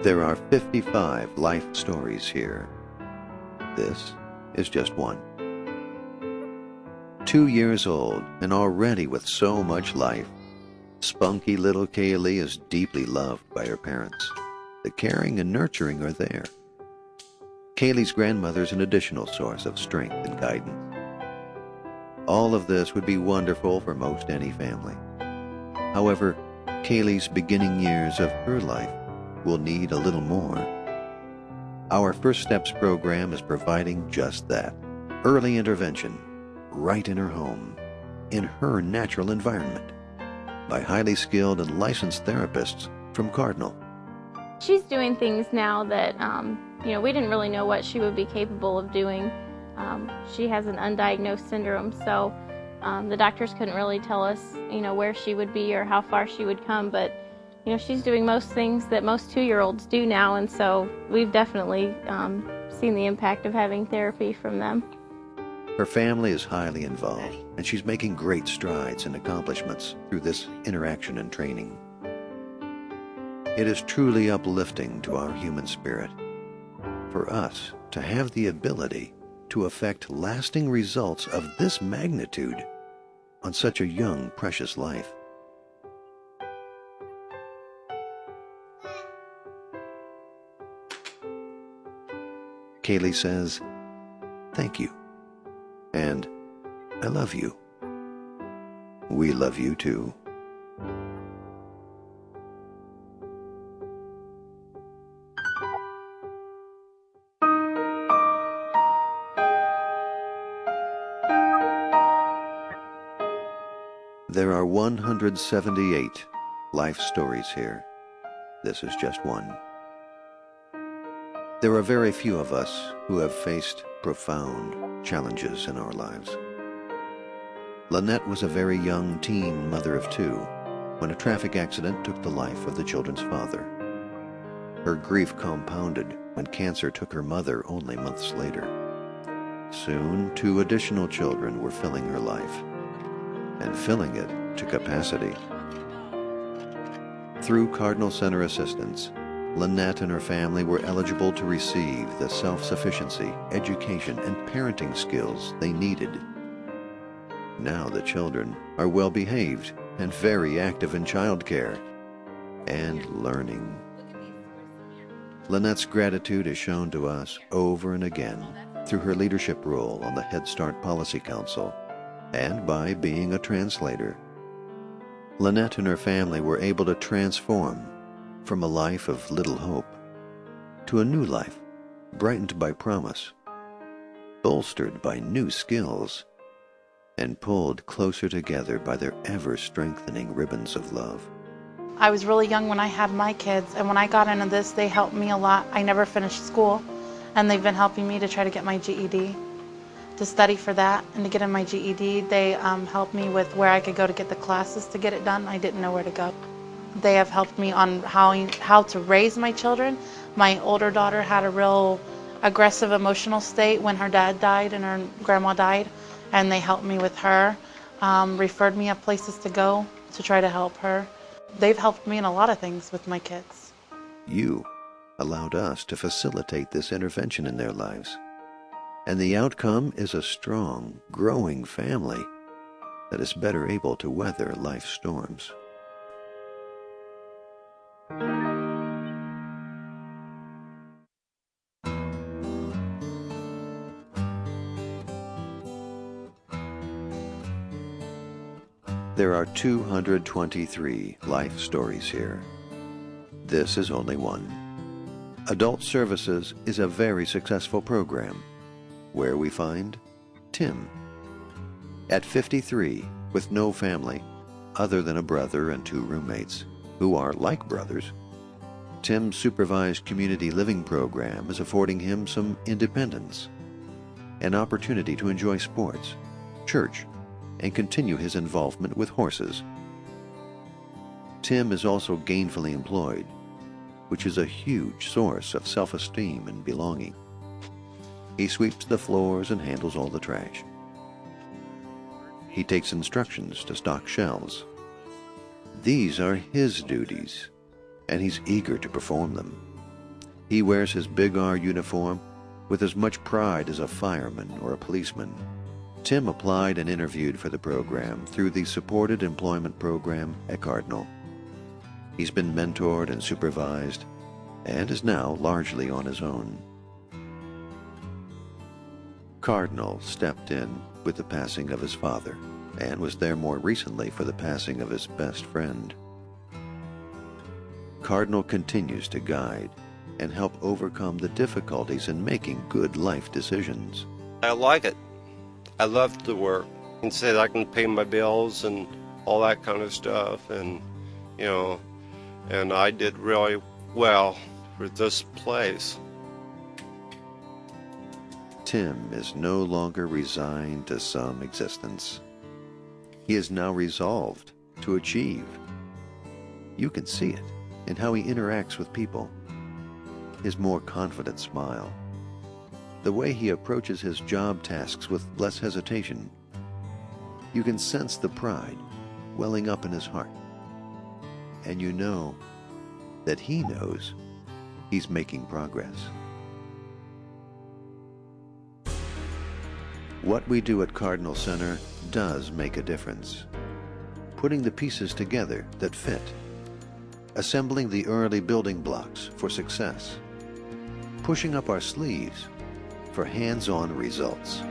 There are 55 life stories here. This is just one. 2 years old and already with so much life, spunky little Kaylee is deeply loved by her parents. The caring and nurturing are there. Kaylee's grandmother is an additional source of strength and guidance. All of this would be wonderful for most any family. However, Kaylee's beginning years of her life will need a little more. Our First Steps program is providing just that. Early intervention, right in her home, in her natural environment, by highly skilled and licensed therapists from Cardinal. She's doing things now that, we didn't really know what she would be capable of doing. She has an undiagnosed syndrome, so the doctors couldn't really tell us, where she would be or how far she would come, but, she's doing most things that most 2-year-olds do now, and so we've definitely seen the impact of having therapy from them. Her family is highly involved, and she's making great strides and accomplishments through this interaction and training. It is truly uplifting to our human spirit for us to have the ability to affect lasting results of this magnitude on such a young, precious life. Kaylee says, "Thank you," and "I love you." We love you too. There are 178 life stories here. This is just one. There are very few of us who have faced profound challenges in our lives. Lynette was a very young teen mother of 2 when a traffic accident took the life of the children's father. Her grief compounded when cancer took her mother only months later. Soon, 2 additional children were filling her life, and filling it to capacity. Through Cardinal Center assistance, Lynette and her family were eligible to receive the self-sufficiency, education, and parenting skills they needed. Now the children are well-behaved and very active in childcare and learning. Lynette's gratitude is shown to us over and again through her leadership role on the Head Start Policy Council and by being a translator. Lynette and her family were able to transform from a life of little hope to a new life, brightened by promise, bolstered by new skills, and pulled closer together by their ever-strengthening ribbons of love. I was really young when I had my kids, and when I got into this, they helped me a lot. I never finished school, and they've been helping me to try to get my GED, to study for that, and to get in my GED. They helped me with where I could go to get the classes to get it done. I didn't know where to go. They have helped me on how to raise my children. My older daughter had a real aggressive emotional state when her dad died and her grandma died, and they helped me with her, referred me of places to go to try to help her. They've helped me in a lot of things with my kids. You allowed us to facilitate this intervention in their lives, and the outcome is a strong, growing family that is better able to weather life's storms. There are 223 life stories here. This is only one. Adult Services is a very successful program where we find Tim. At 53, with no family other than a brother and 2 roommates who are like brothers, Tim's supervised community living program is affording him some independence, an opportunity to enjoy sports, church, and continue his involvement with horses. Tim is also gainfully employed, which is a huge source of self-esteem and belonging. He sweeps the floors and handles all the trash. He takes instructions to stock shelves. These are his duties, and he's eager to perform them. He wears his Big R uniform with as much pride as a fireman or a policeman. Tim applied and interviewed for the program through the Supported Employment Program at Cardinal. He's been mentored and supervised and is now largely on his own. Cardinal stepped in with the passing of his father and was there more recently for the passing of his best friend. Cardinal continues to guide and help overcome the difficulties in making good life decisions. I like it. I love the work. And say that I can pay my bills and all that kind of stuff, and and I did really well for this place. Tim is no longer resigned to some existence. He is now resolved to achieve. You can see it in how he interacts with people, his more confident smile, the way he approaches his job tasks with less hesitation. You can sense the pride welling up in his heart, and you know that he knows he's making progress. What we do at Cardinal Center does make a difference. Putting the pieces together that fit, assembling the early building blocks for success, pushing up our sleeves for hands-on results.